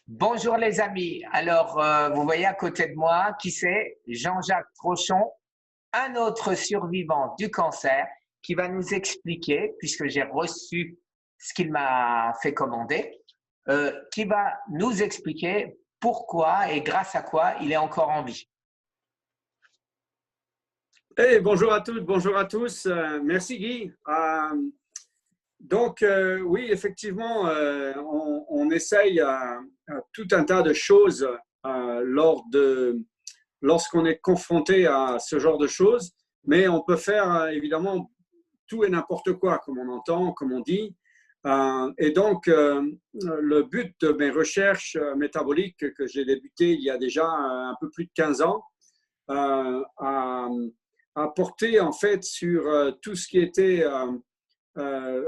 Bonjour les amis. Alors, vous voyez à côté de moi, qui c'est? Jean-Jacques Trochon, un autre survivant du cancer qui va nous expliquer, puisque j'ai reçu ce qu'il m'a fait commander, qui va nous expliquer pourquoi et grâce à quoi il est encore en vie. Hey, bonjour à toutes, bonjour à tous. Merci Guy. Oui, effectivement, on essaye tout un tas de choses lorsqu'on est confronté à ce genre de choses, mais on peut faire évidemment tout et n'importe quoi, comme on entend, comme on dit. Le but de mes recherches métaboliques que j'ai débutées il y a déjà un peu plus de 15 ans, a porté en fait sur tout ce qui était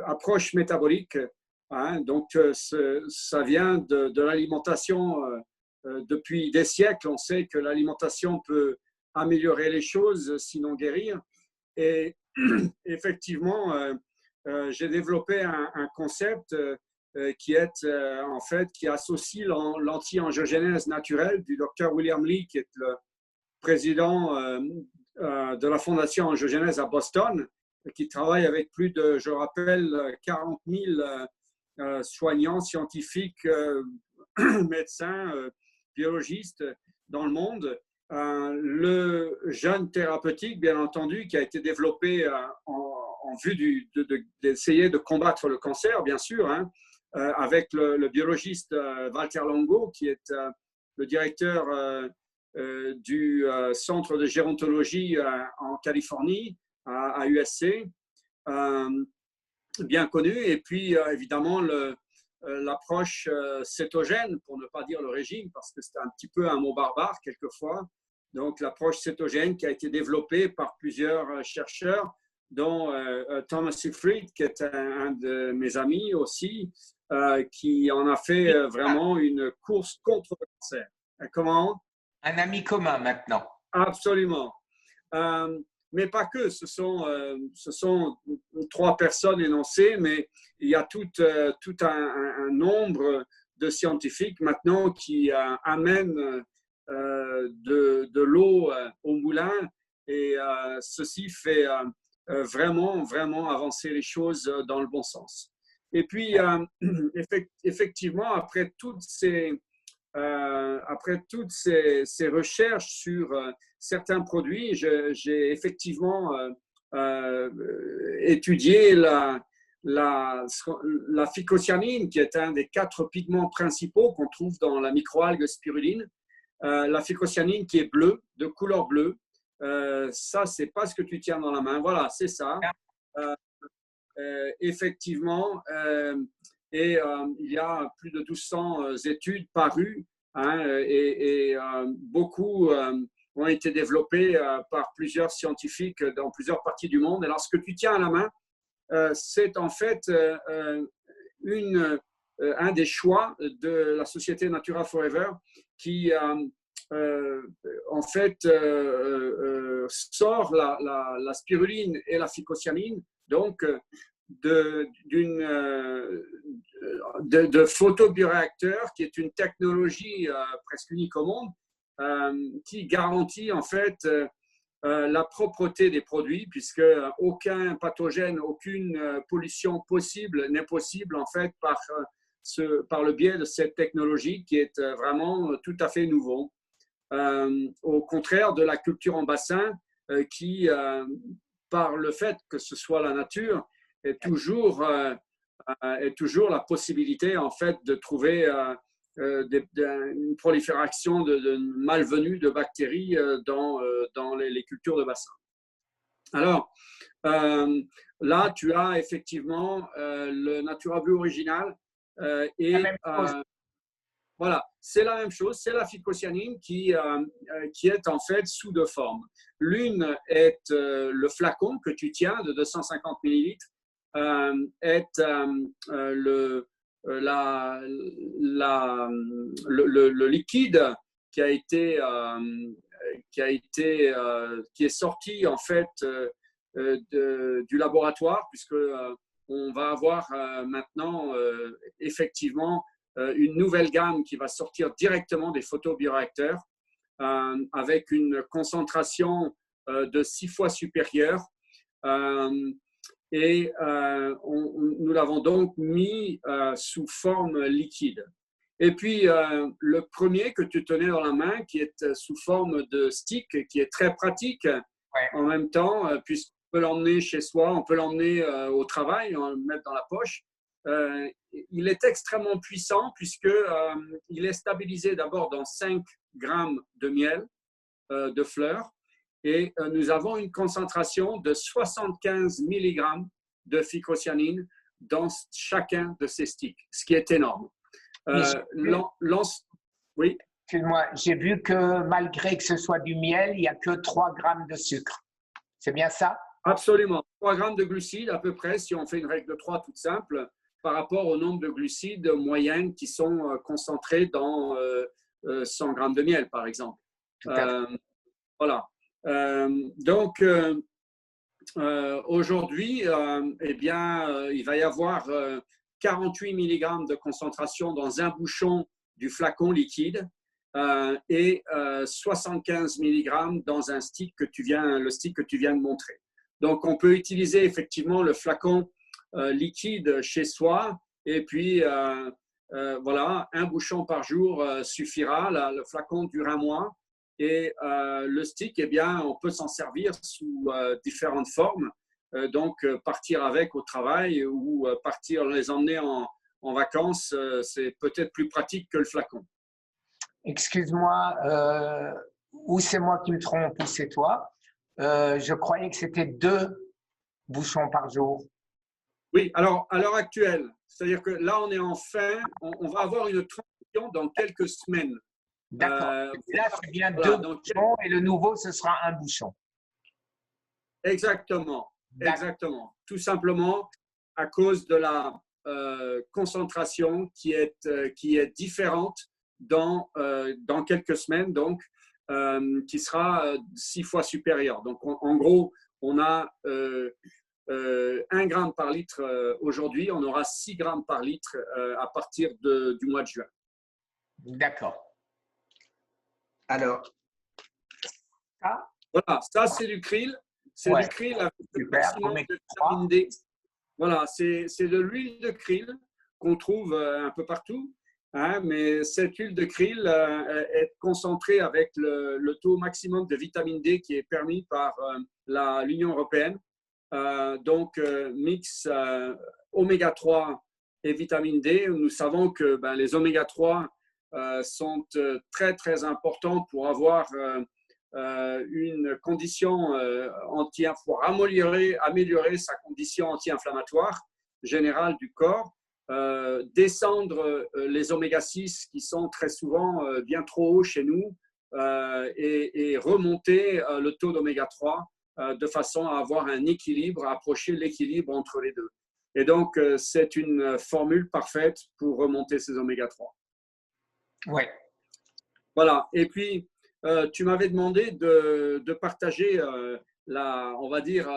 approche métabolique. Hein. Ça vient de l'alimentation. Depuis des siècles, on sait que l'alimentation peut améliorer les choses, sinon guérir. Et effectivement, j'ai développé un concept qui associe l'anti-angiogénèse naturelle du docteur William Li, qui est le président de la Fondation Angiogénèse à Boston, qui travaille avec plus de, je rappelle, 40 000 soignants, scientifiques, médecins, biologistes dans le monde. Le jeûne thérapeutique, bien entendu, qui a été développé en vue d'essayer de combattre le cancer, bien sûr, hein, avec le biologiste Walter Longo, qui est le directeur du centre de gérontologie en Californie, à USC, bien connu. Et puis, évidemment, l'approche cétogène, pour ne pas dire le régime, parce que c'est un petit peu un mot barbare quelquefois. Donc, l'approche cétogène qui a été développée par plusieurs chercheurs, dont Thomas Seyfried, qui est un de mes amis aussi, qui en a fait vraiment une course contre le cancer. Comment? Un ami commun maintenant. Absolument. Mais pas que, ce sont 3 personnes énoncées, mais il y a tout un nombre de scientifiques maintenant qui amènent de l'eau au moulin, et ceci fait vraiment, vraiment avancer les choses dans le bon sens. Et puis, effectivement, après toutes ces recherches sur certains produits, j'ai effectivement étudié la phycocyanine, qui est un des 4 pigments principaux qu'on trouve dans la microalgue spiruline. La phycocyanine qui est bleue, de couleur bleue. Ça, c'est pas ce que tu tiens dans la main. Voilà, c'est ça. Effectivement. Il y a plus de 1200 études parues, hein, et beaucoup ont été développées par plusieurs scientifiques dans plusieurs parties du monde. Alors, ce que tu tiens à la main, c'est en fait un des choix de la société Natura Forever qui, en fait, sort la spiruline et la phycocyanine, donc de photobioréacteur, qui est une technologie presque unique au monde, qui garantit en fait la propreté des produits, puisque aucun pathogène, aucune pollution possible n'est possible en fait par le biais de cette technologie qui est vraiment tout à fait nouveau. Au contraire de la culture en bassin qui, par le fait que ce soit la nature, est toujours la possibilité en fait de trouver une prolifération de malvenues de bactéries dans les cultures de bassin. Alors, là, tu as effectivement le Natura Blue original et voilà, c'est la même chose, c'est la phycocyanine qui est en fait sous 2 formes. L'une est le flacon que tu tiens de 250 millilitres, est le liquide qui est sorti en fait du laboratoire, puisque on va avoir maintenant effectivement une nouvelle gamme qui va sortir directement des photobioréacteurs avec une concentration de 6 fois supérieure. Nous l'avons donc mis sous forme liquide. Et puis, le premier que tu tenais dans la main, qui est sous forme de stick, qui est très pratique en même temps, puisqu'on peut l'emmener chez soi, on peut l'emmener au travail, on le mettre dans la poche. Il est extrêmement puissant puisqu'il est stabilisé d'abord dans 5 grammes de miel de fleurs et nous avons une concentration de 75 mg de phycocyanine dans chacun de ces sticks, ce qui est énorme. Oui. Excuse-moi, j'ai vu que malgré que ce soit du miel, il n'y a que 3 grammes de sucre. C'est bien ça? Absolument. 3 grammes de glucides à peu près, si on fait une règle de 3 toute simple, par rapport au nombre de glucides moyennes qui sont concentrés dans 100 grammes de miel, par exemple. Voilà. Aujourd'hui, il va y avoir 48 mg de concentration dans un bouchon du flacon liquide et 75 mg dans un stick le stick que tu viens de montrer. Donc, on peut utiliser effectivement le flacon liquide chez soi et puis voilà, un bouchon par jour suffira. Le flacon dure 1 mois et le stick, eh bien, on peut s'en servir sous différentes formes. Donc, partir avec au travail ou les emmener en vacances, c'est peut-être plus pratique que le flacon. Excuse-moi, ou c'est moi qui me trompe ou c'est toi. Je croyais que c'était 2 bouchons par jour. Oui, alors à l'heure actuelle, c'est-à-dire que là, on est en fin, on va avoir une transition dans quelques semaines. D'accord. Là, c'est bien 2 bouchons et le nouveau, ce sera 1 bouchon. Exactement, exactement. Tout simplement à cause de la concentration qui est différente dans quelques semaines, donc qui sera 6 fois supérieure. Donc, en gros, on a 1 gramme par litre aujourd'hui, on aura 6 grammes par litre à partir du mois de juin. D'accord. Alors, ça, voilà, ça c'est du krill. C'est du krill avec le maximum de vitamine D. Voilà, c'est de l'huile de krill qu'on trouve un peu partout, hein, mais cette huile de krill est concentrée avec le taux maximum de vitamine D qui est permis par l'Union européenne. Donc, mix oméga 3 et vitamine D. Nous savons que les oméga 3 sont très, très importants pour avoir une condition pour améliorer sa condition anti-inflammatoire générale du corps, descendre les oméga 6 qui sont très souvent bien trop hauts chez nous et remonter le taux d'oméga 3 de façon à avoir un équilibre, à approcher l'équilibre entre les deux. Et donc, c'est une formule parfaite pour remonter ces oméga 3. Oui. Voilà. Et puis, tu m'avais demandé de partager on va dire,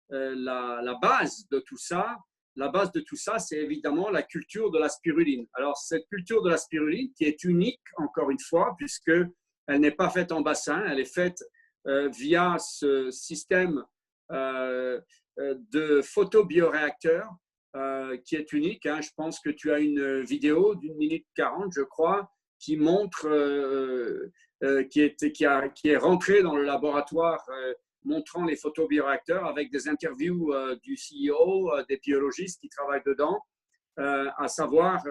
la base de tout ça. La base de tout ça, c'est évidemment la culture de la spiruline. Alors, cette culture de la spiruline, qui est unique, encore une fois, puisqu'elle n'est pas faite en bassin, elle est faite via ce système de photobioréacteur qui est unique. Hein. Je pense que tu as une vidéo d'1 minute 40, je crois, qui montre, qui est rentré dans le laboratoire montrant les photobioréacteurs avec des interviews du CEO, des biologistes qui travaillent dedans, à savoir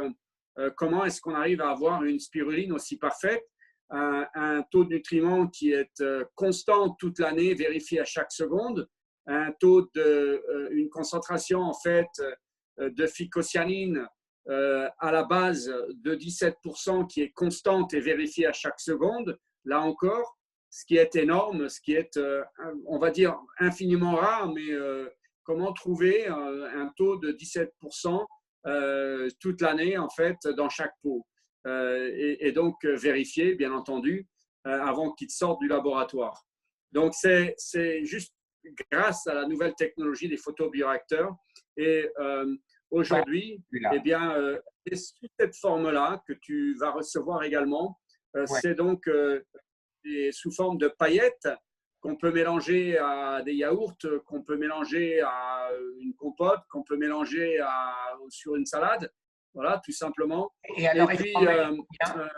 comment est-ce qu'on arrive à avoir une spiruline aussi parfaite, un taux de nutriments qui est constant toute l'année, vérifié à chaque seconde, un taux une concentration en fait de phycocyanine à la base de 17% qui est constante et vérifiée à chaque seconde. Là encore, ce qui est énorme, ce qui est, on va dire, infiniment rare, mais comment trouver un taux de 17% toute l'année, en fait, dans chaque pot. Et donc vérifier, bien entendu, avant qu'il sorte du laboratoire. Donc, c'est juste grâce à la nouvelle technologie des photobioréacteurs. Et aujourd'hui, celui-là. eh bien, c'est sous cette forme-là que tu vas recevoir également. Ouais. C'est donc sous forme de paillettes qu'on peut mélanger à des yaourts, qu'on peut mélanger à une compote, qu'on peut mélanger sur une salade. Voilà, tout simplement. Et Et alors, il puis, faut en mettre combien?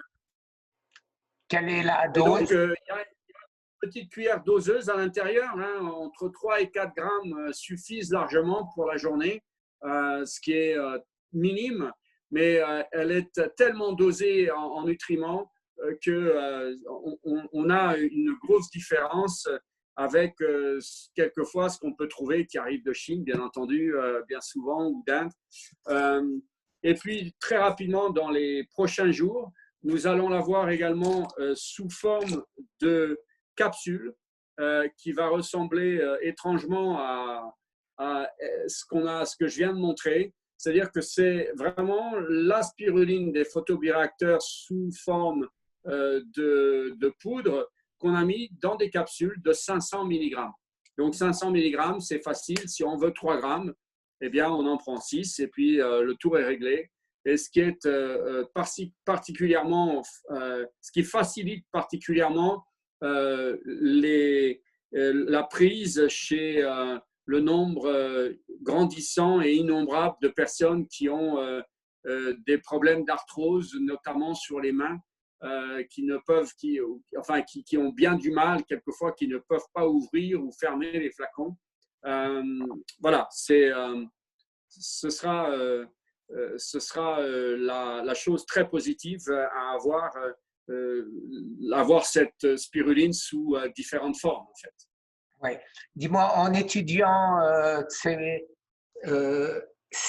Quelle est la et donc, dose? il y a une petite cuillère doseuse à l'intérieur, hein, entre 3 et 4 grammes suffisent largement pour la journée, ce qui est minime, mais elle est tellement dosée en nutriments qu'on a une grosse différence avec quelquefois ce qu'on peut trouver qui arrive de Chine, bien entendu, bien souvent, ou d'Inde. Euh, et puis, très rapidement, dans les prochains jours, nous allons l'avoir également sous forme de capsule qui va ressembler étrangement à ce que je viens de montrer. C'est-à-dire que c'est vraiment la spiruline des photobioréacteurs sous forme de poudre qu'on a mis dans des capsules de 500 mg. Donc 500 mg, c'est facile. Si on veut 3 grammes, eh bien, on en prend 6 et puis le tour est réglé. Et ce qui est particulièrement, ce qui facilite particulièrement la prise chez le nombre grandissant et innombrable de personnes qui ont des problèmes d'arthrose, notamment sur les mains, qui ont bien du mal, quelquefois, qui ne peuvent pas ouvrir ou fermer les flacons. Voilà, ce sera la chose très positive à avoir cette spiruline sous différentes formes, en fait. Ouais. Dis-moi, en étudiant, c'est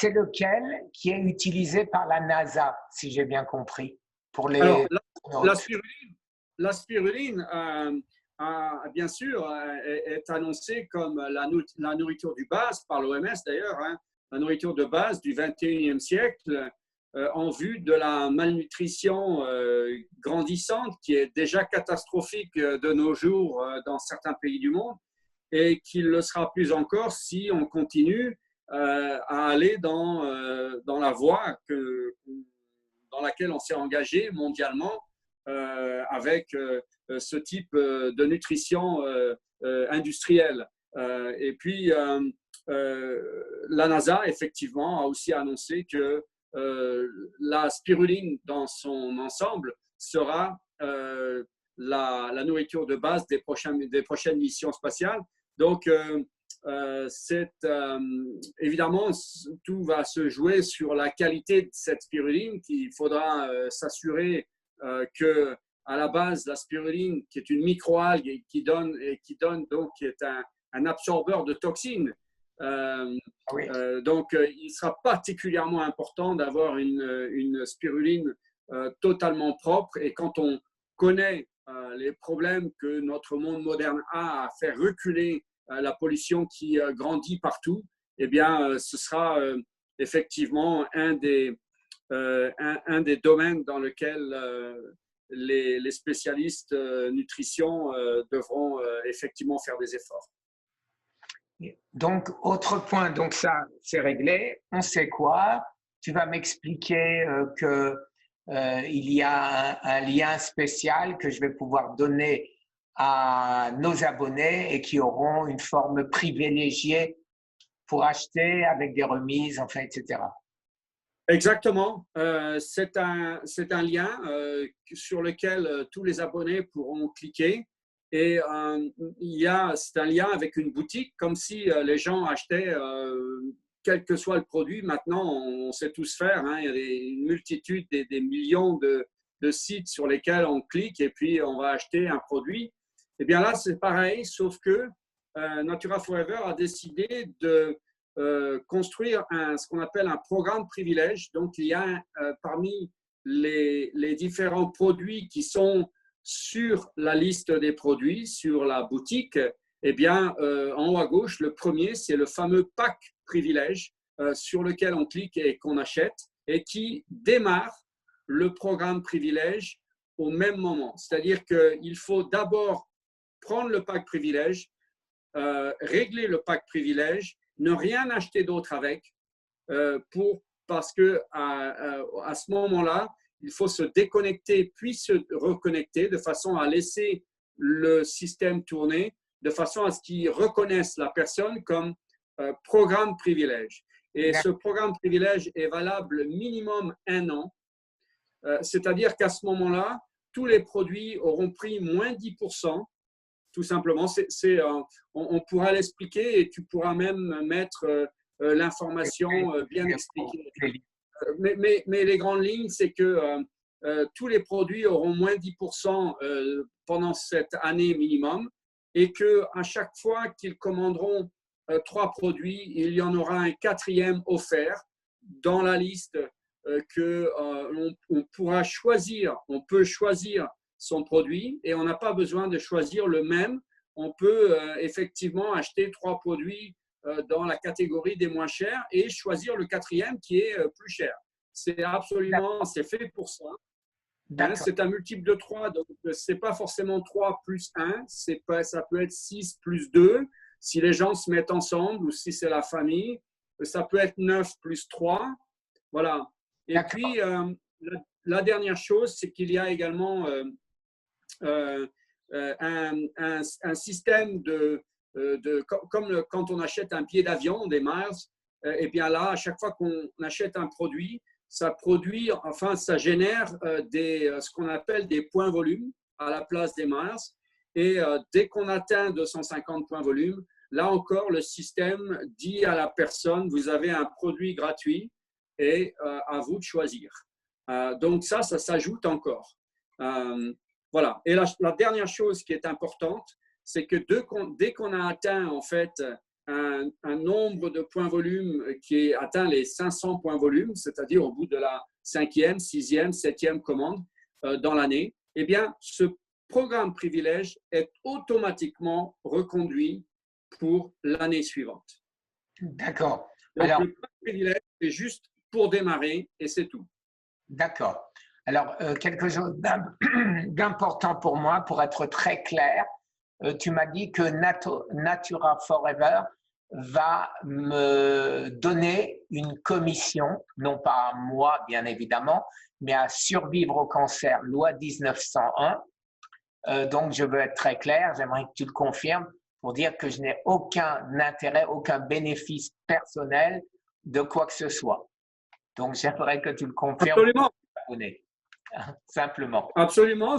lequel qui est utilisé par la NASA, si j'ai bien compris, pour Alors, les la spiruline bien sûr, est annoncée comme la nourriture du base par l'OMS d'ailleurs, hein, la nourriture de base du 21e siècle en vue de la malnutrition grandissante qui est déjà catastrophique de nos jours dans certains pays du monde et qui le sera plus encore si on continue à aller dans la voie dans laquelle on s'est engagé mondialement avec ce type de nutrition industrielle. Et puis, la NASA, effectivement, a aussi annoncé que la spiruline dans son ensemble sera la nourriture de base des prochaines missions spatiales. Donc, évidemment, tout va se jouer sur la qualité de cette spiruline, qu'il faudra s'assurer que à la base, la spiruline, qui est une microalgue et qui donne donc, qui est un absorbeur de toxines. oui. Donc, il sera particulièrement important d'avoir une spiruline totalement propre. Et quand on connaît les problèmes que notre monde moderne a à faire reculer la pollution qui grandit partout, eh bien, ce sera effectivement un des domaines dans lesquels les spécialistes nutrition devront effectivement faire des efforts. Donc, autre point, donc ça, c'est réglé. On sait quoi? Tu vas m'expliquer il y a un lien spécial que je vais pouvoir donner à nos abonnés et qui auront une forme privilégiée pour acheter avec des remises, enfin, etc. Exactement. C'est un lien sur lequel tous les abonnés pourront cliquer. Et c'est un lien avec une boutique, comme si les gens achetaient, quel que soit le produit. Maintenant, on sait tous faire. Hein, il y a une multitude, des millions de sites sur lesquels on clique et puis on va acheter un produit. Et bien là, c'est pareil, sauf que Natura Forever a décidé de construire ce qu'on appelle un programme privilège. Donc, il y a parmi les différents produits qui sont sur la liste des produits, sur la boutique, eh bien, en haut à gauche, le premier, c'est le fameux pack privilège sur lequel on clique et qu'on achète et qui démarre le programme privilège au même moment. C'est-à-dire qu'il faut d'abord prendre le pack privilège, régler le pack privilège, ne rien acheter d'autre avec, parce que à ce moment-là, il faut se déconnecter puis se reconnecter de façon à laisser le système tourner, de façon à ce qu'il reconnaisse la personne comme programme privilège. Et ce programme privilège est valable minimum 1 an. C'est-à-dire qu'à ce moment-là, tous les produits auront pris moins 10%, tout simplement. On pourra l'expliquer et tu pourras même mettre l'information bien expliquée. Mais les grandes lignes, c'est que tous les produits auront moins 10% pendant cette année minimum et qu'à chaque fois qu'ils commanderont 3 produits, il y en aura un 4e offert dans la liste qu'on pourra choisir. On peut choisir son produit et on n'a pas besoin de choisir le même. On peut effectivement acheter 3 produits dans la catégorie des moins chers et choisir le 4e qui est plus cher. C'est fait pour ça. Hein, c'est un multiple de 3, donc ce n'est pas forcément 3 plus 1, ça peut être 6 plus 2 si les gens se mettent ensemble ou si c'est la famille. Ça peut être 9 plus 3. Voilà. Et puis, la dernière chose, c'est qu'il y a également un système comme quand on achète un billet d'avion, des miles, et bien là, à chaque fois qu'on achète un produit, ça génère ce qu'on appelle des points volume à la place des miles. Et dès qu'on atteint 250 points volume, là encore, le système dit à la personne, vous avez un produit gratuit et à vous de choisir. Donc ça s'ajoute encore. Voilà. Et la dernière chose qui est importante, c'est que dès qu'on a atteint en fait un nombre de points volume qui atteint les 500 points volume, c'est-à-dire au bout de la 5e, 6e, 7e commande dans l'année, eh bien, ce programme privilège est automatiquement reconduit pour l'année suivante. D'accord. Donc, alors, le programme privilège est juste pour démarrer et c'est tout. D'accord. Alors, quelque chose d'important pour moi, pour être très clair, tu m'as dit que Natura Forever va me donner une commission, non pas à moi bien évidemment, mais à Survivre au cancer, loi 1901. Donc, je veux être très clair, j'aimerais que tu le confirmes pour dire que je n'ai aucun intérêt, aucun bénéfice personnel de quoi que ce soit. Donc, j'aimerais que tu le confirmes. Absolument. Simplement. Absolument,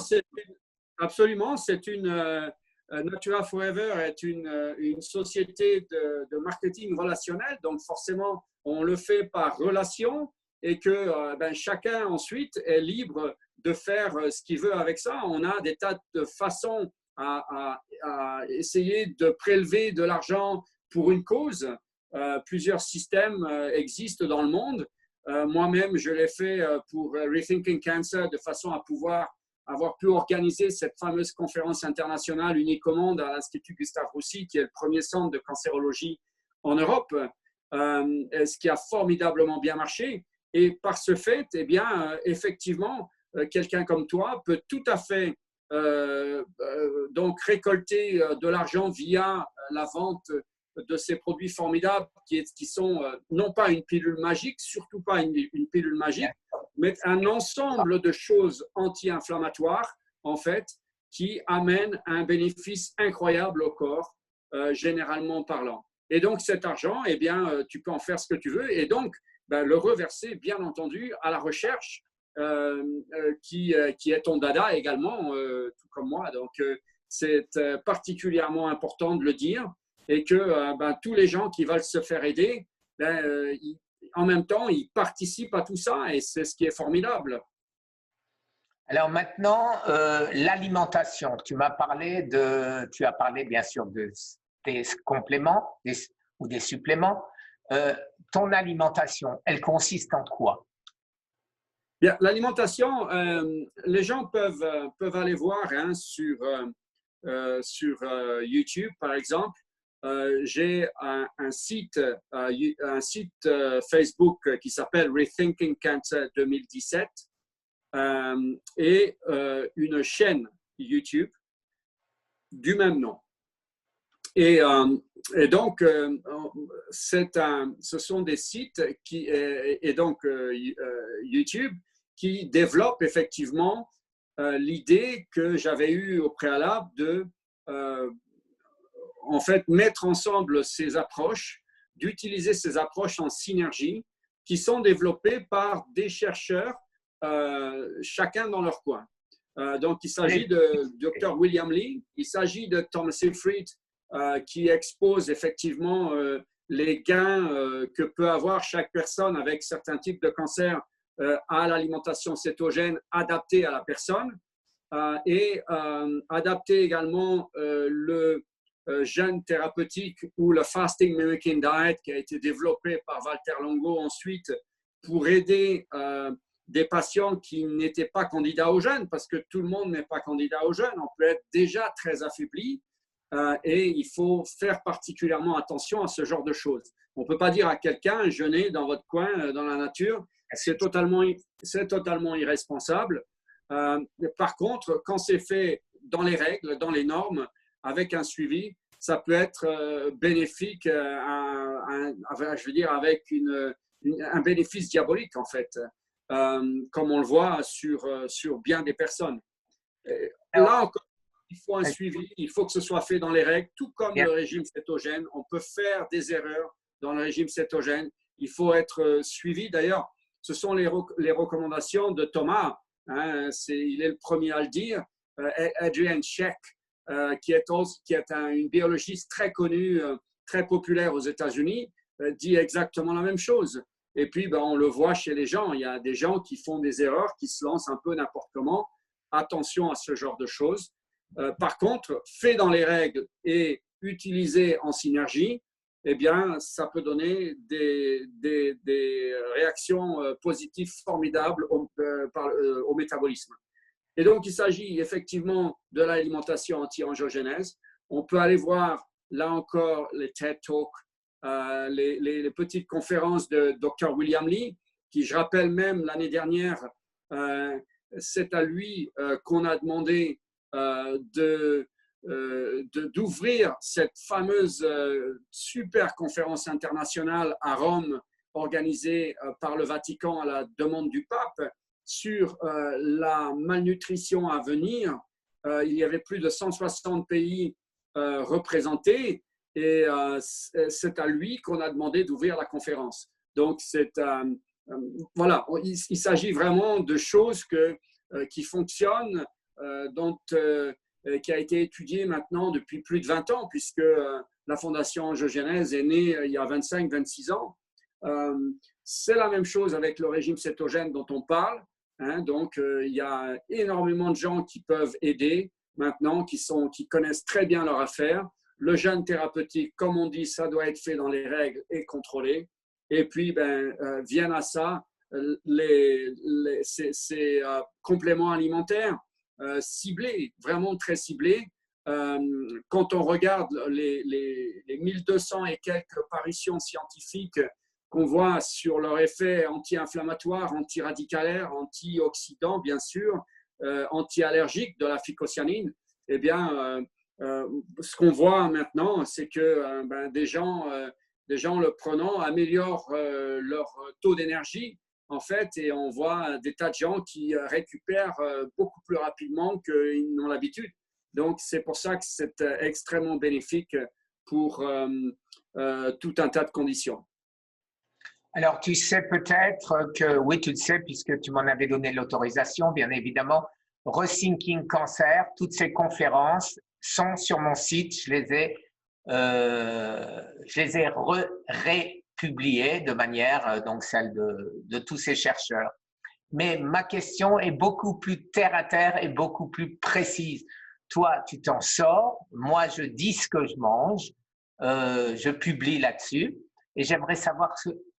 c'est une Natura Forever est une société de marketing relationnel, donc forcément on le fait par relation et que chacun ensuite est libre de faire ce qu'il veut avec ça. On a des tas de façons à essayer de prélever de l'argent pour une cause. Plusieurs systèmes existent dans le monde. Moi-même, je l'ai fait pour Rethinking Cancer de façon à pouvoir avoir pu organiser cette fameuse conférence internationale unique au monde à l'Institut Gustave Roussy, qui est le premier centre de cancérologie en Europe, ce qui a formidablement bien marché. Et par ce fait, eh bien, effectivement, quelqu'un comme toi peut tout à fait donc récolter de l'argent via la vente de ces produits formidables qui sont non pas une pilule magique, surtout pas une pilule magique, mais un ensemble de choses anti-inflammatoires, en fait, qui amènent un bénéfice incroyable au corps, généralement parlant. Et donc, cet argent, eh bien, tu peux en faire ce que tu veux et donc le reverser, bien entendu, à la recherche qui est ton dada également, tout comme moi. Donc, c'est particulièrement important de le dire. Et que tous les gens qui veulent se faire aider, en même temps, ils participent à tout ça et c'est ce qui est formidable. Alors maintenant, l'alimentation. Tu as parlé bien sûr des compléments ou des suppléments. Ton alimentation, elle consiste en quoi? Bien, l'alimentation, les gens peuvent aller voir sur YouTube, par exemple. J'ai un site Facebook qui s'appelle Rethinking Cancer 2017 et une chaîne YouTube du même nom. et donc, ce sont des sites et donc YouTube qui développent effectivement l'idée que j'avais eue au préalable de en fait mettre ensemble ces approches, d'utiliser ces approches en synergie qui sont développées par des chercheurs, chacun dans leur coin. Donc, il s'agit de Dr. William Li, il s'agit de Thomas Seyfried, qui expose effectivement les gains que peut avoir chaque personne avec certains types de cancers à l'alimentation cétogène adaptée à la personne et adapter également le jeûne thérapeutique ou le fasting mimicking diet qui a été développé par Walter Longo ensuite pour aider des patients qui n'étaient pas candidats au jeûne, parce que tout le monde n'est pas candidat au jeûne, on peut être déjà très affaibli et il faut faire particulièrement attention à ce genre de choses. On ne peut pas dire à quelqu'un jeûnez dans votre coin, dans la nature, c'est totalement irresponsable. Par contre, quand c'est fait dans les règles, dans les normes, avec un suivi, ça peut être bénéfique, je veux dire, avec un bénéfice diabolique en fait, comme on le voit sur bien des personnes. Là encore, il faut un suivi, il faut que ce soit fait dans les règles, tout comme le régime cétogène. On peut faire des erreurs dans le régime cétogène. Il faut être suivi. D'ailleurs, ce sont les recommandations de Thomas. Hein, il est le premier à le dire. Adrian Sheck, qui est une biologiste très connue, très populaire aux États-Unis, dit exactement la même chose. Et puis, on le voit chez les gens. Il y a des gens qui font des erreurs, qui se lancent un peu n'importe comment. Attention à ce genre de choses. Par contre, fait dans les règles et utilisé en synergie, eh bien, ça peut donner des réactions positives formidables au métabolisme. Et donc, il s'agit effectivement de l'alimentation anti-angiogénèse. On peut aller voir, là encore, les TED Talks, les petites conférences de Dr. William Li, qui, je rappelle même, l'année dernière, c'est à lui qu'on a demandé d'ouvrir cette fameuse super conférence internationale à Rome, organisée par le Vatican à la demande du pape, sur la malnutrition à venir. Il y avait plus de 160 pays représentés et c'est à lui qu'on a demandé d'ouvrir la conférence. Donc, voilà, il s'agit vraiment de choses qui fonctionnent, qui a été étudiée maintenant depuis plus de 20 ans, puisque la Fondation Angiogénèse est née il y a 25-26 ans. C'est la même chose avec le régime cétogène dont on parle. Hein, donc, il y a énormément de gens qui peuvent aider maintenant, qui connaissent très bien leur affaire. Le jeûne thérapeutique, comme on dit, ça doit être fait dans les règles et contrôlé. Et puis, viennent à ça ces compléments alimentaires ciblés, vraiment très ciblés. Quand on regarde les 1200 et quelques parutions scientifiques qu'on voit sur leur effet anti-inflammatoire, anti-radicalaire, anti-oxydant, bien sûr, anti-allergique de la phycocyanine, eh bien, ce qu'on voit maintenant, c'est que des gens le prenant améliorent leur taux d'énergie, en fait, et on voit des tas de gens qui récupèrent beaucoup plus rapidement qu'ils n'ont l'habitude. Donc, c'est pour ça que c'est extrêmement bénéfique pour tout un tas de conditions. Alors, tu sais peut-être que, oui, tu le sais, puisque tu m'en avais donné l'autorisation, bien évidemment, Rethinking Cancer, toutes ces conférences sont sur mon site, je les ai républiées de manière, donc celle de tous ces chercheurs. Mais ma question est beaucoup plus terre à terre et beaucoup plus précise. Toi, tu t'en sors, moi, je dis ce que je mange, je publie là-dessus, et j'aimerais savoir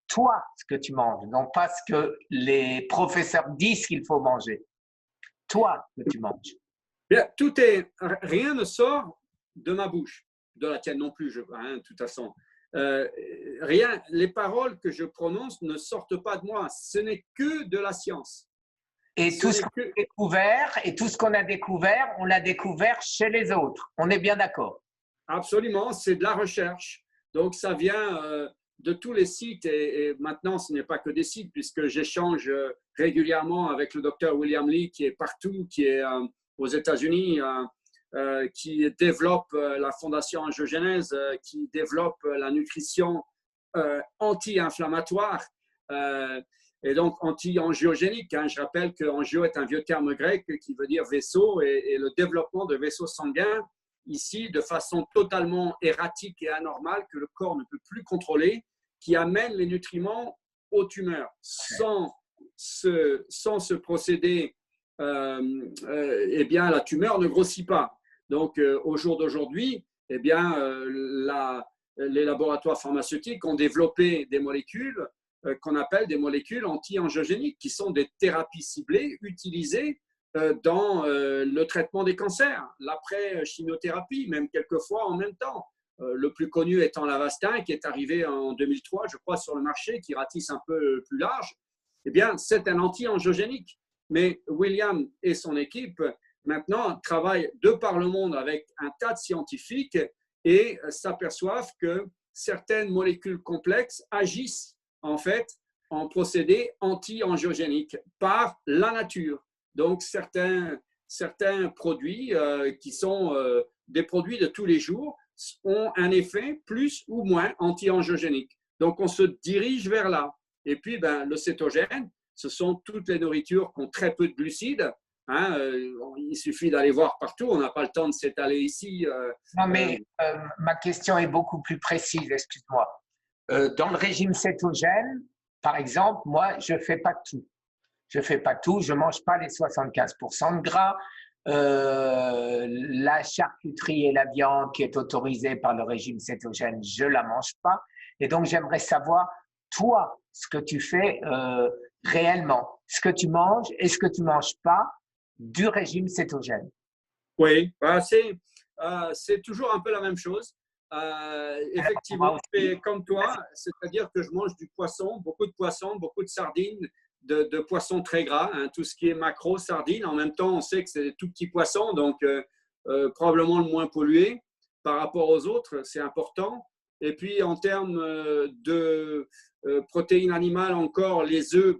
toi, ce que tu manges, non pas ce que les professeurs disent qu'il faut manger. Toi, ce que tu manges. Bien, rien ne sort de ma bouche, de la tienne non plus, de toute façon. Rien, les paroles que je prononce ne sortent pas de moi. Ce n'est que de la science. Et tout ce qu'on a découvert, on l'a découvert chez les autres. On est bien d'accord. Absolument, c'est de la recherche. Donc, ça vient de tous les sites et maintenant, ce n'est pas que des sites puisque j'échange régulièrement avec le docteur William Li qui est partout, qui est aux États-Unis, qui développe la fondation Angiogenèse, qui développe la nutrition anti-inflammatoire et donc anti-angiogénique. Hein. Je rappelle que angio est un vieux terme grec qui veut dire vaisseau et le développement de vaisseaux sanguins ici de façon totalement erratique et anormale que le corps ne peut plus contrôler, qui amène les nutriments aux tumeurs. Sans ce procédé, eh bien, la tumeur ne grossit pas. Donc, au jour d'aujourd'hui, eh bien, les laboratoires pharmaceutiques ont développé des molécules qu'on appelle des molécules anti-angiogéniques, qui sont des thérapies ciblées utilisées dans le traitement des cancers, l'après-chimiothérapie, même quelquefois en même temps. Le plus connu étant l'Avastin, qui est arrivé en 2003, je crois, sur le marché, qui ratisse un peu plus large. Eh bien, c'est un anti-angiogénique. Mais William et son équipe, maintenant, travaillent de par le monde avec un tas de scientifiques et s'aperçoivent que certaines molécules complexes agissent, en fait, en procédé anti-angiogénique par la nature. Donc, certains produits qui sont des produits de tous les jours ont un effet plus ou moins anti-angiogénique. Donc, on se dirige vers là. Et puis, le cétogène, ce sont toutes les nourritures qui ont très peu de glucides. Hein, il suffit d'aller voir partout. On n'a pas le temps de s'étaler ici. Non, mais ma question est beaucoup plus précise, excuse-moi. Dans le régime cétogène, par exemple, moi, je ne fais pas tout. Je ne fais pas tout, je ne mange pas les 75% de gras. La charcuterie et la viande qui est autorisée par le régime cétogène, je ne la mange pas. Et donc, j'aimerais savoir, toi, ce que tu fais réellement, ce que tu manges et ce que tu ne manges pas du régime cétogène. Oui, c'est toujours un peu la même chose. Effectivement, je fais comme toi, c'est-à-dire que je mange du poisson, beaucoup de sardines, de poissons très gras, hein, tout ce qui est macro, sardines. En même temps, on sait que c'est des tout petits poissons, donc probablement le moins pollué par rapport aux autres, c'est important. Et puis, en termes de protéines animales, encore, les œufs,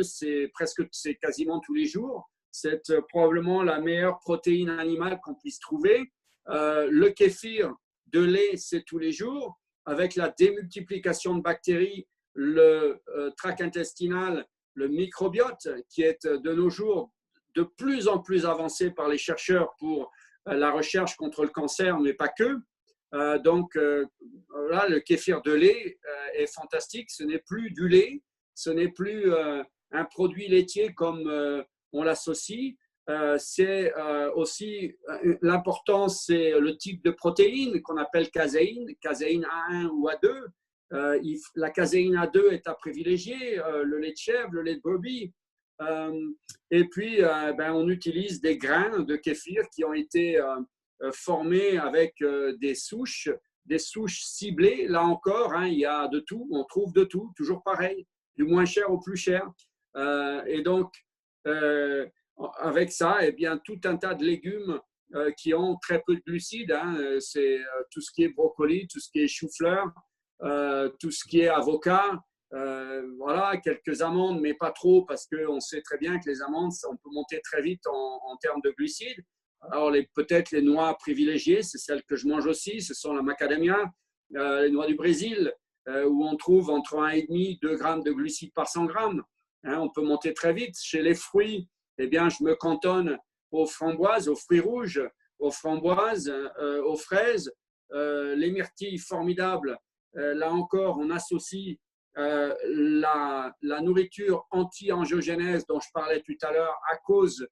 c'est quasiment tous les jours. C'est probablement la meilleure protéine animale qu'on puisse trouver. Le kéfir de lait, c'est tous les jours. Avec la démultiplication de bactéries, le tract intestinal, le microbiote, qui est de nos jours de plus en plus avancé par les chercheurs pour la recherche contre le cancer, mais pas que. Donc, là, le kéfir de lait est fantastique. Ce n'est plus du lait, ce n'est plus un produit laitier comme on l'associe. C'est aussi l'importance, c'est le type de protéine qu'on appelle caséine A1 ou A2. La caséine A2 est à privilégier, le lait de chèvre, le lait de brebis. Et puis, on utilise des grains de kéfir qui ont été formés avec des souches ciblées. Là encore, hein, il y a de tout, on trouve de tout, toujours pareil, du moins cher au plus cher. Et donc, avec ça, eh bien, tout un tas de légumes qui ont très peu de glucides. Hein, c'est tout ce qui est brocoli, tout ce qui est chou-fleur, tout ce qui est avocat. Voilà, quelques amandes, mais pas trop, parce qu'on sait très bien que les amandes, on peut monter très vite en termes de glucides. Alors, peut-être les noix privilégiées, c'est celles que je mange aussi, ce sont la macadamia, les noix du Brésil, où on trouve entre 1,5 et 2 grammes de glucides par 100 grammes. Hein, on peut monter très vite. Chez les fruits, eh bien, je me cantonne aux framboises, aux fruits rouges, aux framboises, aux fraises, les myrtilles formidables. Là encore, on associe la nourriture anti-angiogénèse dont je parlais tout à l'heure à cause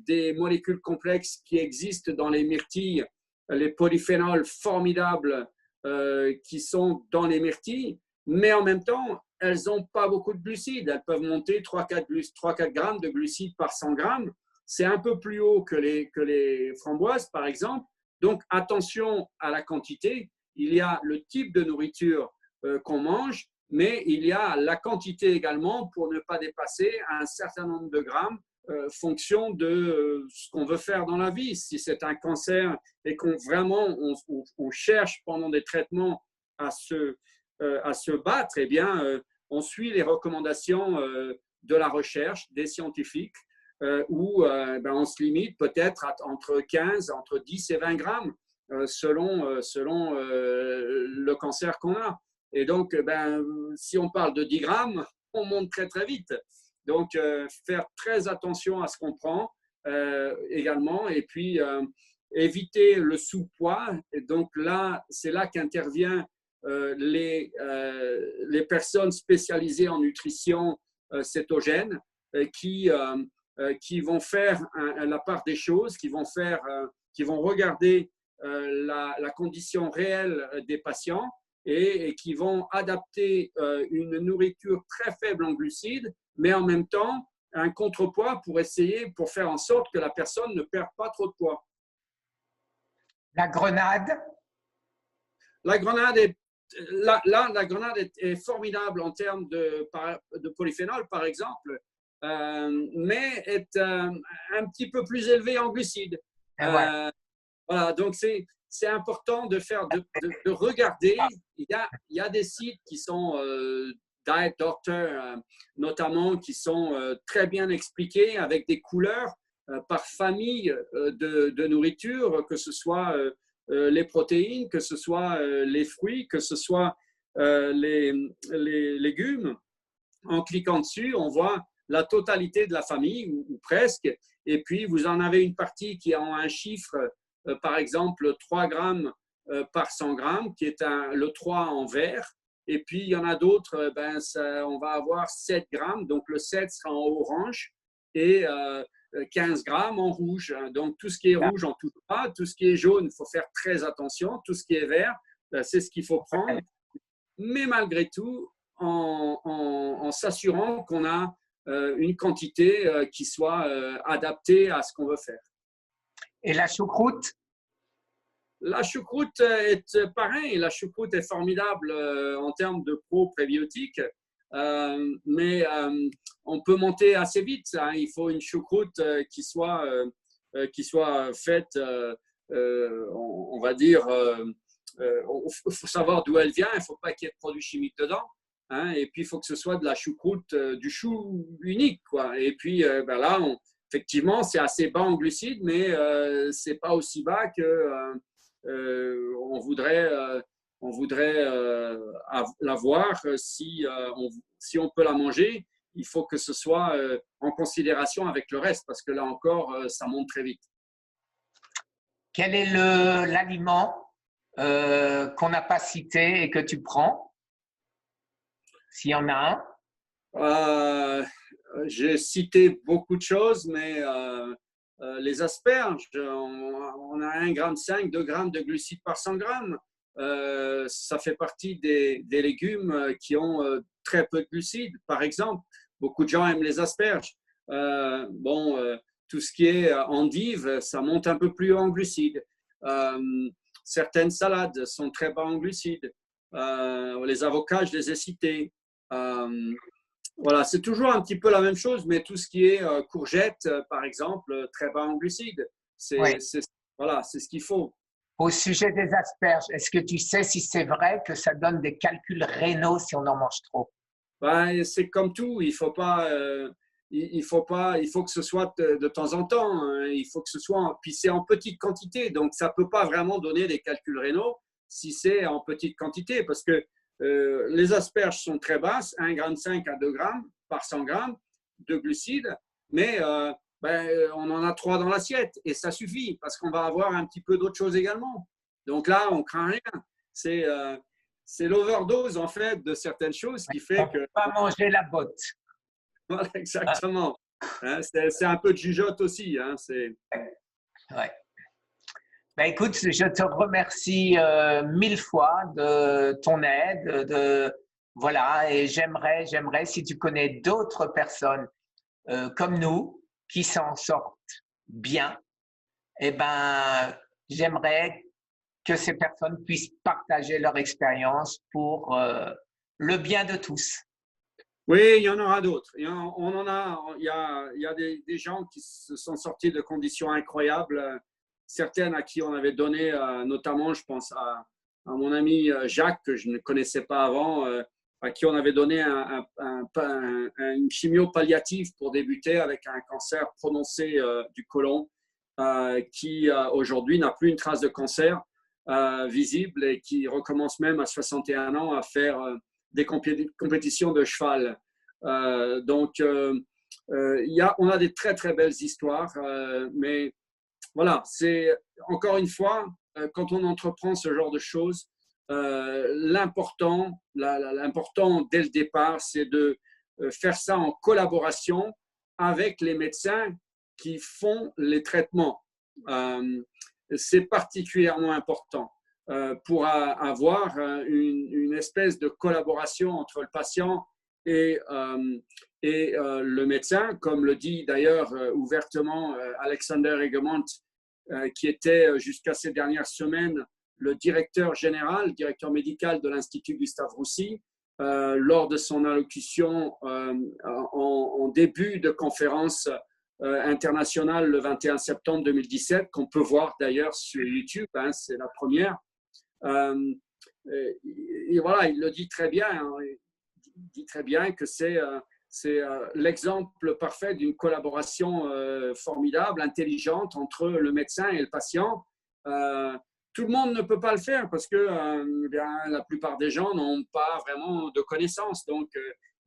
des molécules complexes qui existent dans les myrtilles, les polyphénols formidables qui sont dans les myrtilles, mais en même temps, elles n'ont pas beaucoup de glucides. Elles peuvent monter 3-4 grammes de glucides par 100 grammes. C'est un peu plus haut que les framboises, par exemple. Donc, attention à la quantité. Il y a le type de nourriture qu'on mange, mais il y a la quantité également pour ne pas dépasser un certain nombre de grammes fonction de ce qu'on veut faire dans la vie. Si c'est un cancer et qu'on vraiment on cherche pendant des traitements à se battre, eh bien, on suit les recommandations de la recherche, des scientifiques, où ben, on se limite peut-être entre 15, entre 10 et 20 grammes selon le cancer qu'on a. Et donc, ben, si on parle de 10 grammes, on monte très très vite. Donc, faire très attention à ce qu'on prend également. Et puis, éviter le sous-poids. Et donc là, c'est là qu'interviennent les personnes spécialisées en nutrition cétogène qui vont faire la part des choses, qui vont regarder la condition réelle des patients et qui vont adapter une nourriture très faible en glucides, mais en même temps un contrepoids pour faire en sorte que la personne ne perde pas trop de poids. La grenade? La grenade la grenade est formidable en termes de polyphénol, par exemple, mais est un petit peu plus élevée en glucides. Voilà, donc c'est important de regarder. Il y a des sites qui sont Diet Doctor, notamment, qui sont très bien expliqués avec des couleurs par famille de nourriture, que ce soit les protéines, que ce soit les fruits, que ce soit les légumes. En cliquant dessus, on voit la totalité de la famille, ou presque. Et puis, vous en avez une partie qui a un chiffre, par exemple, 3 grammes par 100 grammes, qui est le 3 en vert. Et puis, il y en a d'autres, on va avoir 7 grammes. Donc, le 7 sera en orange et 15 grammes en rouge. Donc, tout ce qui est rouge, on ne touche pas. Tout ce qui est jaune, il faut faire très attention. Tout ce qui est vert, c'est ce qu'il faut prendre. Mais malgré tout, en s'assurant qu'on a une quantité qui soit adaptée à ce qu'on veut faire. Et la choucroute? La choucroute est pareil. La choucroute est formidable en termes de pro-prébiotiques, mais on peut monter assez vite. Hein. Il faut une choucroute qui soit faite, on va dire, il faut savoir d'où elle vient. Il ne faut pas qu'il y ait de produits chimiques dedans. Hein. Et puis, il faut que ce soit de la choucroute, du chou unique, quoi. Et puis, là, effectivement, c'est assez bas en glucides, mais ce n'est pas aussi bas que on voudrait l'avoir. Si on peut la manger, il faut que ce soit en considération avec le reste, parce que là encore, ça monte très vite. Quel est l'aliment qu'on n'a pas cité et que tu prends? S'il y en a un. J'ai cité beaucoup de choses, mais les asperges, on a 1,5 g, 2 grammes de glucides par 100 grammes. Ça fait partie des légumes qui ont très peu de glucides, par exemple. Beaucoup de gens aiment les asperges. Tout ce qui est endive, ça monte un peu plus en glucides. Certaines salades sont très bas en glucides. Les avocats, je les ai cités. Voilà, c'est toujours un petit peu la même chose, mais tout ce qui est courgettes, par exemple, très bas en glucides, c'est ce qu'il faut. Au sujet des asperges, est-ce que tu sais si c'est vrai que ça donne des calculs rénaux si on en mange trop? C'est comme tout, il faut que ce soit de temps en temps, hein. Il faut que ce soit, puis c'est en petite quantité, donc ça peut pas vraiment donner des calculs rénaux si c'est en petite quantité, parce que les asperges sont très basses, 1,5 g à 2 grammes par 100 grammes de glucides, mais on en a 3 dans l'assiette et ça suffit parce qu'on va avoir un petit peu d'autres choses également. Donc là, on craint rien. C'est l'overdose en fait de certaines choses qui fait que… On va pas manger la botte. Voilà, exactement. Hein, c'est un peu de jugeote aussi. Hein, ouais. Ben, écoute, je te remercie 1000 fois de ton aide. Voilà, et j'aimerais, si tu connais d'autres personnes comme nous qui s'en sortent bien, j'aimerais que ces personnes puissent partager leur expérience pour le bien de tous. Oui, il y en aura d'autres. On en a, il y a des gens qui se sont sortis de conditions incroyables, certaines à qui on avait donné, notamment, je pense à mon ami Jacques, que je ne connaissais pas avant, à qui on avait donné une chimio palliative pour débuter avec un cancer prononcé du côlon, qui aujourd'hui n'a plus une trace de cancer visible et qui recommence même à 61 ans à faire des compétitions de cheval. On a des très très belles histoires, mais voilà, c'est encore une fois, quand on entreprend ce genre de choses, l'important dès le départ, c'est de faire ça en collaboration avec les médecins qui font les traitements. C'est particulièrement important pour avoir une espèce de collaboration entre le patient et le médecin, comme le dit d'ailleurs ouvertement Alexander Egemont, qui était jusqu'à ces dernières semaines le directeur médical de l'Institut Gustave Roussy, lors de son allocution en début de conférence internationale le 21 septembre 2017, qu'on peut voir d'ailleurs sur YouTube, hein, c'est la première. Et voilà, il le dit très bien, hein, il dit très bien que c'est l'exemple parfait d'une collaboration formidable, intelligente entre le médecin et le patient. Tout le monde ne peut pas le faire parce que la plupart des gens n'ont pas vraiment de connaissances.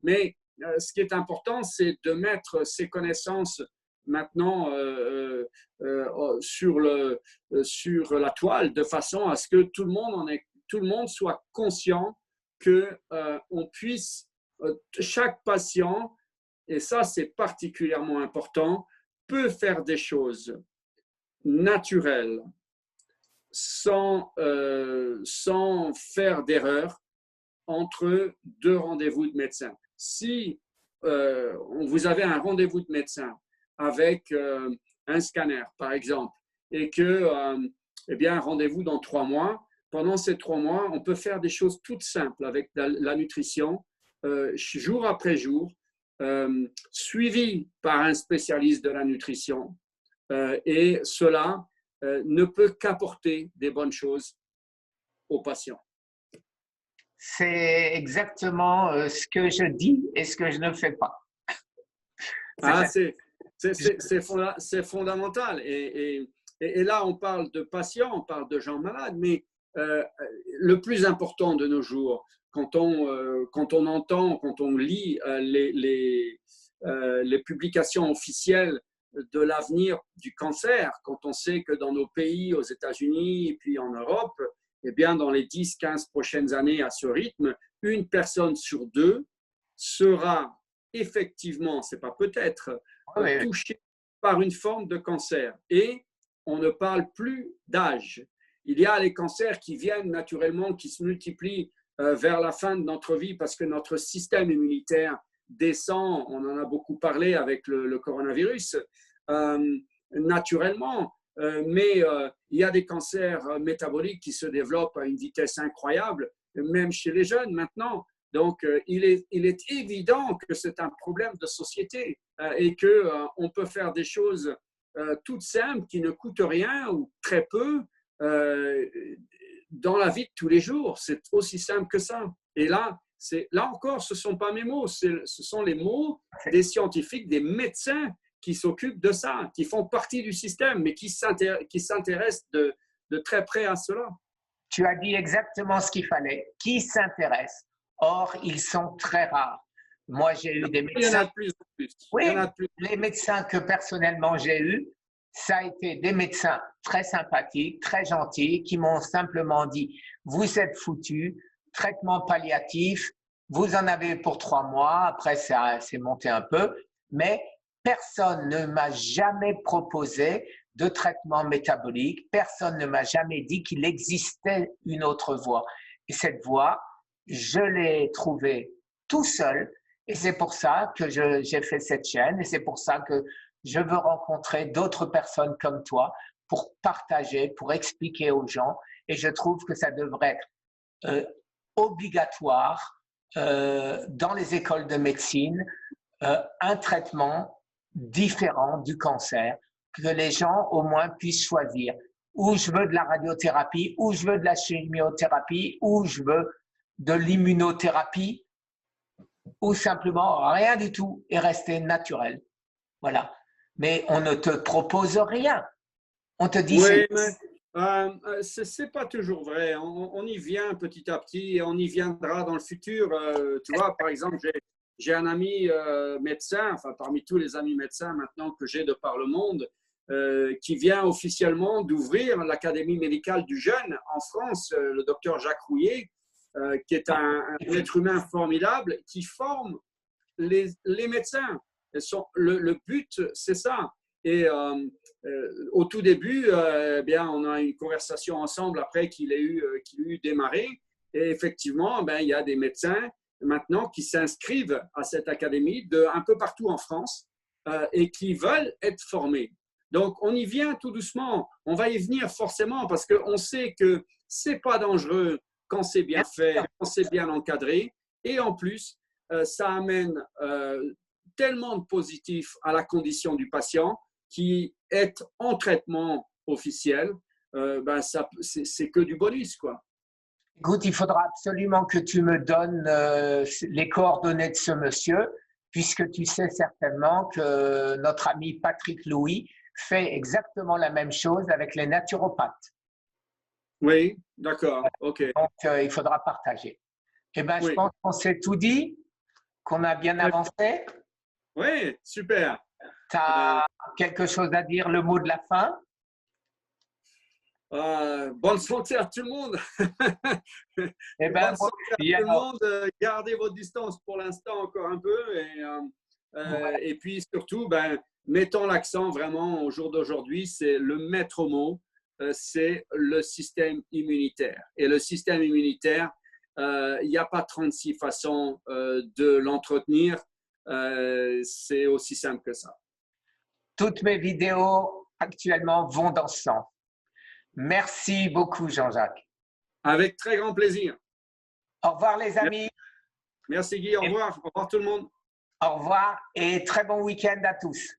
Mais ce qui est important, c'est de mettre ces connaissances maintenant sur la toile de façon à ce que tout le monde soit conscient qu'on puisse, chaque patient, et ça c'est particulièrement important, peut faire des choses naturelles sans faire d'erreur entre deux rendez-vous de médecin. Si vous avez un rendez-vous de médecin avec un scanner, par exemple, et que, un rendez-vous dans 3 mois, pendant ces 3 mois, on peut faire des choses toutes simples avec la nutrition, jour après jour, suivi par un spécialiste de la nutrition. Et cela ne peut qu'apporter des bonnes choses aux patients. C'est exactement ce que je dis et ce que je ne fais pas. C'est fondamental. Et là, on parle de patients, on parle de gens malades, mais le plus important de nos jours, quand on entend, quand on lit les publications officielles de l'avenir du cancer, quand on sait que dans nos pays, aux États-Unis et puis en Europe, eh bien, dans les 10-15 prochaines années à ce rythme, une personne sur deux sera effectivement, c'est pas peut-être, touchée par une forme de cancer. Et on ne parle plus d'âge. Il y a les cancers qui viennent naturellement, qui se multiplient vers la fin de notre vie parce que notre système immunitaire descend. On en a beaucoup parlé avec le coronavirus, naturellement. Mais il y a des cancers métaboliques qui se développent à une vitesse incroyable, même chez les jeunes maintenant. Donc, il est évident que c'est un problème de société et qu'on peut faire des choses toutes simples qui ne coûtent rien ou très peu dans la vie de tous les jours. C'est aussi simple que ça. Et là encore, ce ne sont pas mes mots, ce sont les mots des scientifiques, des médecins qui s'occupent de ça, qui font partie du système, mais qui s'intéressent de très près à cela. Tu as dit exactement ce qu'il fallait. Qui s'intéresse? Or, ils sont très rares. Moi, j'ai eu des médecins. Il y en a de plus en plus. Oui, les médecins que personnellement j'ai eus, ça a été des médecins très sympathiques, très gentils, qui m'ont simplement dit « Vous êtes foutus, traitement palliatif, vous en avez pour 3 mois, après ça s'est monté un peu, mais personne ne m'a jamais proposé de traitement métabolique, personne ne m'a jamais dit qu'il existait une autre voie. Et cette voie, je l'ai trouvée tout seul, et c'est pour ça que j'ai fait cette chaîne, et c'est pour ça que je veux rencontrer d'autres personnes comme toi pour partager, pour expliquer aux gens, et je trouve que ça devrait être obligatoire dans les écoles de médecine un traitement différent du cancer, que les gens au moins puissent choisir. Ou je veux de la radiothérapie, ou je veux de la chimiothérapie, ou je veux de l'immunothérapie, ou simplement rien du tout et rester naturel. Voilà. Mais on ne te propose rien. On te dit Oui, mais c'est pas toujours vrai. On y vient petit à petit et on y viendra dans le futur. Tu vois, par exemple, j'ai un ami médecin, enfin parmi tous les amis médecins maintenant que j'ai de par le monde, qui vient officiellement d'ouvrir l'Académie médicale du jeune en France, le docteur Jacques Rouillet, qui est un être humain formidable, qui forme les médecins. Le but, c'est ça. Et au tout début, bien, on a une conversation ensemble après qu'il ait eu démarré. Et effectivement, ben, il y a des médecins maintenant qui s'inscrivent à cette académie un peu partout en France et qui veulent être formés. Donc, on y vient tout doucement. On va y venir forcément parce qu'on sait que ce n'est pas dangereux quand c'est bien fait, quand c'est bien encadré. Et en plus, ça amène tellement de positifs à la condition du patient qui est en traitement officiel, ben c'est que du bonus, quoi. Écoute, il faudra absolument que tu me donnes les coordonnées de ce monsieur, puisque tu sais certainement que notre ami Patrick Louis fait exactement la même chose avec les naturopathes. Oui, d'accord, ok. Donc, il faudra partager. Eh bien, oui. Je pense qu'on s'est tout dit, qu'on a bien avancé. Oui, super. Tu as quelque chose à dire, le mot de la fin? Bonne santé à tout le monde. Eh ben, bonne santé à tout le monde. Gardez votre distance pour l'instant encore un peu. Voilà. Et puis surtout, ben, mettons l'accent vraiment au jour d'aujourd'hui, c'est le maître mot, c'est le système immunitaire. Et le système immunitaire, il n'y a pas 36 façons de l'entretenir. C'est aussi simple que ça. Toutes mes vidéos actuellement vont dans ce sens. Merci beaucoup, Jean-Jacques. Avec très grand plaisir. Au revoir, les amis. Merci Guy, au revoir. Au revoir tout le monde. Au revoir et très bon week-end à tous.